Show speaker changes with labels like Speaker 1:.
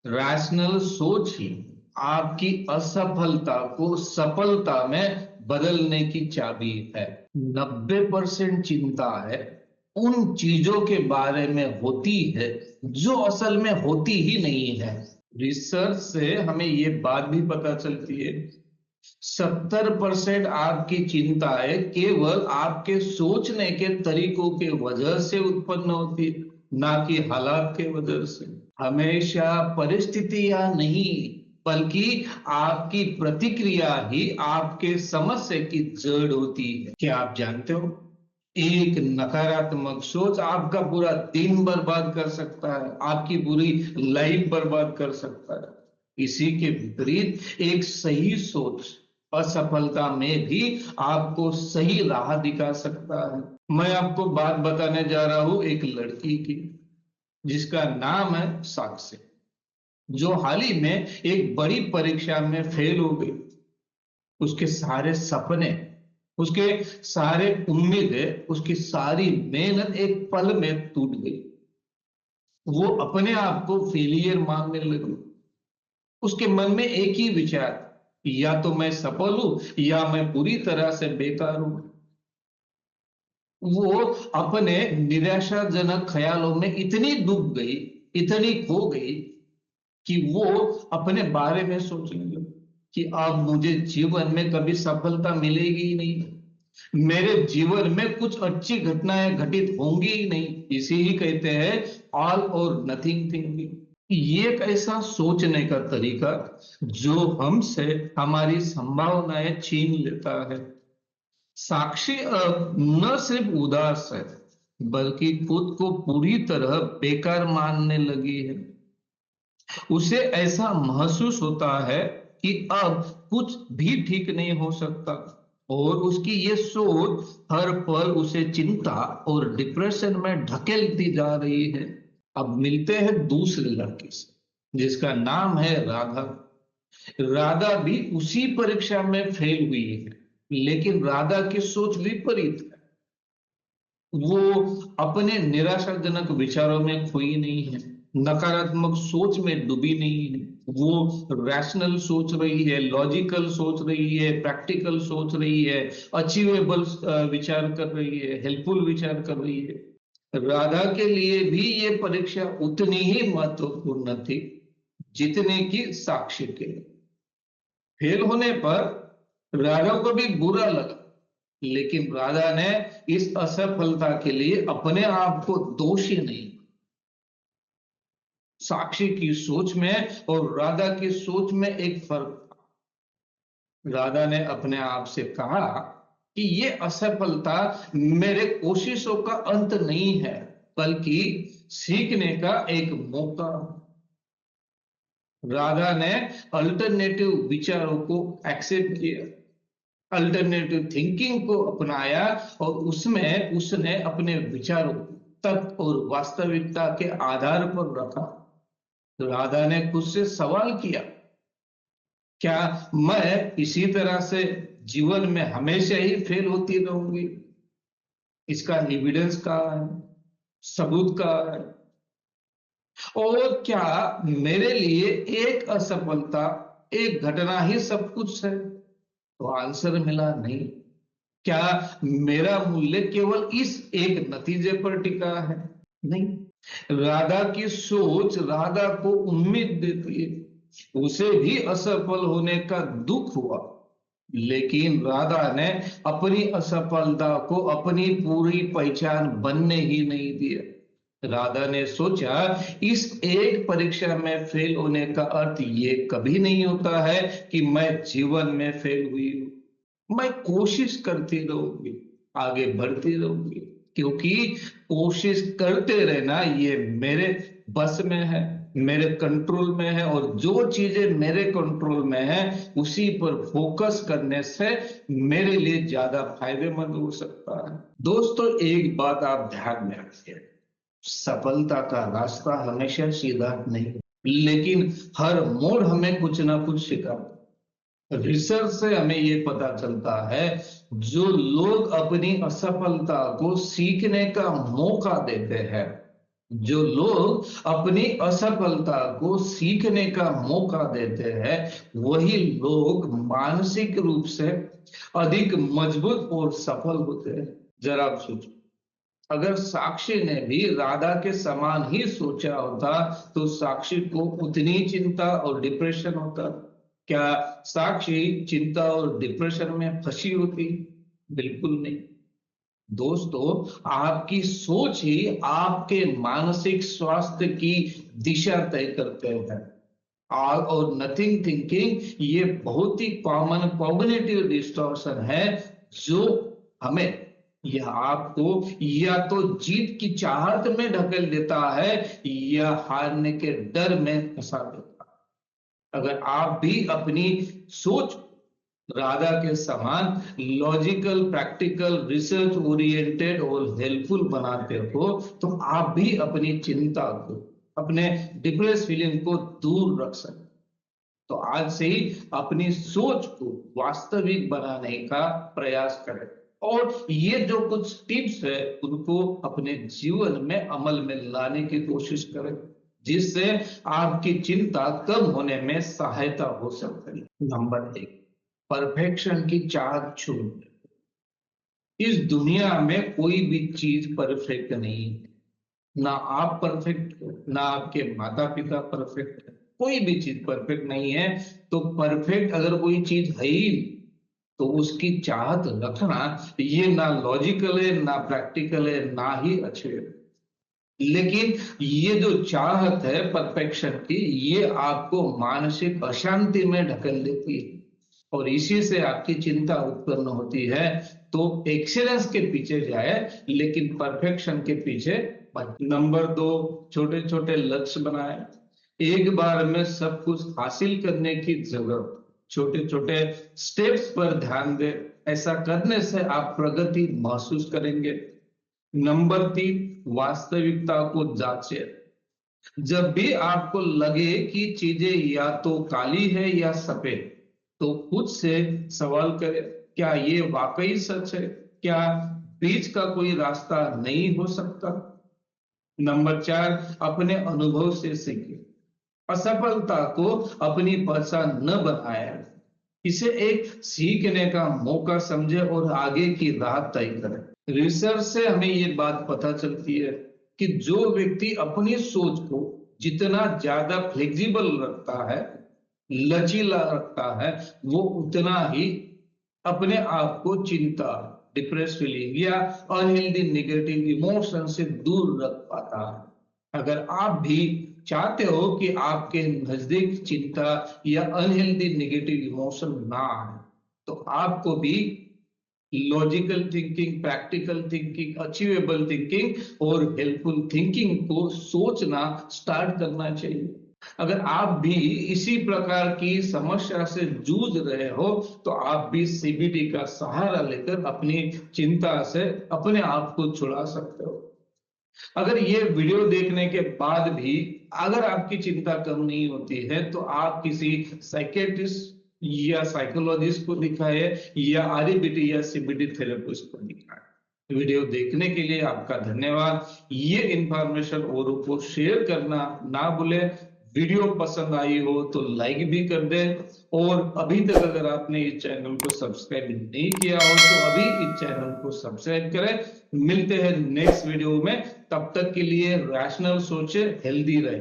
Speaker 1: Rational सोच ही आपकी असफलता को सफलता में बदलने की चाबी है। 90% चिंता है उन चीजों के बारे में होती है जो असल में होती ही नहीं है। रिसर्च से हमें ये बात भी पता चलती है 70% आपकी चिंताएं केवल आपके सोचने के तरीकों के वजह से उत्पन्न होती है, ना कि हालात के वजह से। हमेशा परिस्थितियां नहीं बल्कि आपकी प्रतिक्रिया ही आपके समस्या की जड़ होती है। क्या आप जानते हो एक नकारात्मक सोच आपका पूरा दिन बर्बाद कर सकता है, आपकी पूरी लाइफ बर्बाद कर सकता है। इसी के विपरीत एक सही सोच असफलता में भी आपको सही राह दिखा सकता है। मैं आपको बात बताने जा रहा हूं एक लड़की की जिसका नाम है साक्षी, जो हाल ही में एक बड़ी परीक्षा में फेल हो गई। उसके सारे सपने, उसके सारे उम्मीदें, उसकी सारी मेहनत एक पल में टूट गई। वो अपने आप को फेलियर मानने लगी। उसके मन में एक ही विचार, या तो मैं सफल हूं या मैं पूरी तरह से बेकार हूं। वो अपने निराशाजनक ख्यालों में इतनी डूब गई, इतनी खो गई कि वो अपने बारे में सोचने लगी कि अब मुझे जीवन में कभी सफलता मिलेगी ही नहीं, मेरे जीवन में कुछ अच्छी घटनाएं घटित होंगी ही नहीं। इसी ही कहते हैं ऑल और नथिंग थिंकिंग। ये एक ऐसा सोचने का तरीका जो हमसे हमारी संभावनाएं छीन लेता है। साक्षी अब न सिर्फ उदास है बल्कि खुद को पूरी तरह बेकार मानने लगी है। उसे ऐसा महसूस होता है कि अब कुछ भी ठीक नहीं हो सकता, और उसकी ये सोच हर पल उसे चिंता और डिप्रेशन में ढकेलती जा रही है। अब मिलते हैं दूसरे लड़के से जिसका नाम है राधा। राधा भी उसी परीक्षा में फेल हुई है, लेकिन राधा की सोच विपरीत है। वो अपने निराशाजनक विचारों में खोई नहीं है, नकारात्मक सोच में डूबी नहीं है। वो रैशनल सोच रही है, लॉजिकल सोच रही है, प्रैक्टिकल सोच रही है, अचीवेबल विचार कर रही है, हेल्पफुल विचार कर रही है। राधा के लिए भी ये परीक्षा उतनी ही महत्वपूर्ण थी जितने की साक्षी के लिए। फेल होने पर राधा को भी बुरा लगा, लेकिन राधा ने इस असफलता के लिए अपने आप को दोषी नहीं। साक्षी की सोच में और राधा की सोच में एक फर्क था। राधा ने अपने आप से कहा कि ये असफलता मेरे कोशिशों का अंत नहीं है बल्कि सीखने का एक मौका। राधा ने अल्टरनेटिव विचारों को एक्सेप्ट किया, अल्टरनेटिव थिंकिंग को अपनाया, और उसमें उसने अपने विचारों तथ्य और वास्तविकता के आधार पर रखा। राधा ने खुद से सवाल किया, क्या मैं इसी तरह से जीवन में हमेशा ही फेल होती रहूंगी? इसका एविडेंस कहाँ है, सबूत कहाँ है? और क्या मेरे लिए एक असफलता, एक घटना ही सब कुछ है? तो आंसर मिला नहीं। क्या मेरा मूल्य केवल इस एक नतीजे पर टिका है? नहीं। राधा की सोच राधा को उम्मीद देती है। उसे भी असफल होने का दुख हुआ, लेकिन राधा ने अपनी असफलता को अपनी पूरी पहचान बनने ही नहीं दिया। राधा ने सोचा इस एक परीक्षा में फेल होने का अर्थ ये कभी नहीं होता है कि मैं जीवन में फेल हुई हूं। मैं कोशिश करती रहूंगी, आगे बढ़ती रहूंगी, क्योंकि कोशिश करते रहना ये मेरे बस में है, मेरे कंट्रोल में है, और जो चीजें मेरे कंट्रोल में है उसी पर फोकस करने से मेरे लिए ज्यादा फायदेमंद हो सकता है। दोस्तों, एक बात आप ध्यान में रखिए, सफलता का रास्ता हमेशा सीधा नहीं, लेकिन हर मोड़ हमें कुछ ना कुछ सिखाता। रिसर्च से हमें ये पता चलता है जो लोग अपनी असफलता को सीखने का मौका देते हैं जो लोग अपनी असफलता को सीखने का मौका देते हैं, वही लोग मानसिक रूप से अधिक मजबूत और सफल होते हैं। जरा आप सोचो, अगर साक्षी ने भी राधा के समान ही सोचा होता तो साक्षी को उतनी चिंता और डिप्रेशन होता? क्या साक्षी चिंता और डिप्रेशन में फंसी होती? बिल्कुल नहीं। दोस्तों, आपकी सोच ही आपके मानसिक स्वास्थ्य की दिशा तय करते हैं। और नथिंग थिंकिंग ये बहुत ही कॉमन कॉग्निटिव डिस्टॉर्शन है, जो हमें या आपको या तो जीत की चाहत में ढकेल देता है या हारने के डर में फंसा देता है। अगर आप भी अपनी सोच राधा के समान लॉजिकल, प्रैक्टिकल, रिसर्च ओरिएंटेड और हेल्पफुल बनाते हो, तो आप भी अपनी चिंता को, अपने डिप्रेस फीलिंग को दूर रख सकते। तो आज से ही अपनी सोच को वास्तविक बनाने का प्रयास करें और ये जो कुछ टिप्स है उनको अपने जीवन में अमल में लाने की कोशिश करें, जिससे आपकी चिंता कम होने में सहायता हो सकती है। नंबर 1, परफेक्शन की चाहत छोड़ दें। इस दुनिया में कोई भी चीज परफेक्ट नहीं है। ना आप परफेक्ट हो, ना आपके माता पिता परफेक्ट है, कोई भी चीज परफेक्ट नहीं है। तो परफेक्ट अगर कोई चीज है ही नहीं, तो उसकी चाहत रखना ये ना लॉजिकल है, ना प्रैक्टिकल है, ना ही अच्छे है। लेकिन ये जो चाहत है परफेक्शन की, ये आपको मानसिक अशांति में ढकेल देती है और इसी से आपकी चिंता उत्पन्न होती है। तो एक्सीलेंस के पीछे जाए, लेकिन परफेक्शन के पीछे मत। नंबर 2, छोटे छोटे लक्ष्य बनाए। एक बार में सब कुछ हासिल करने की जरूरत, छोटे छोटे स्टेप्स पर ध्यान दे। ऐसा करने से आप प्रगति महसूस करेंगे। नंबर 3, वास्तविकता को जांचे। जब भी आपको लगे कि चीजें या तो काली है या सफेद, तो खुद से सवाल करें, क्या ये वाकई सच है? क्या बीच का कोई रास्ता नहीं हो सकता? नंबर 4, अपने अनुभव से सीखें। असफलता को अपनी पहचान न बनाए, इसे एक सीखने का मौका समझे और आगे की राह तय करें। रिसर्च से हमें ये बात पता चलती है कि जो व्यक्ति अपनी सोच को जितना ज्यादा फ्लेक्सिबल रखता है, लचीला रखता है, वो उतना ही अपने आप को चिंता, डिप्रेस फीलिंग या अनहेल्दी नेगेटिव इमोशन से दूर रख पाता है। अगर आप भी चाहते हो कि आपके नजदीक चिंता या अनहेल्दी नेगेटिव इमोशन ना आए, तो आपको भी logical thinking, practical thinking, achievable thinking और हेल्पफुल थिंकिंग को सोचना स्टार्ट करना चाहिए। अगर आप भी इसी प्रकार की समस्या से जूझ रहे हो, तो आप भी सीबीटी का सहारा लेकर अपनी चिंता से अपने आप को छुड़ा सकते हो। अगर ये वीडियो देखने के बाद भी अगर आपकी चिंता कम नहीं होती है, तो आप किसी साइकेट्रिस्ट या साइकोलॉजिस्ट को दिखाए या आरबीटी या सीबीटी थेरेपिस्ट को दिखाए। वीडियो देखने के लिए आपका धन्यवाद। ये इंफॉर्मेशन औरों को शेयर करना ना भूले। वीडियो पसंद आई हो तो लाइक भी कर दे और अभी तक अगर आपने इस चैनल को सब्सक्राइब नहीं किया हो तो अभी इस चैनल को सब्सक्राइब करें। मिलते हैं नेक्स्ट वीडियो में, तब तक के लिए रैशनल सोचे, हेल्दी रहे।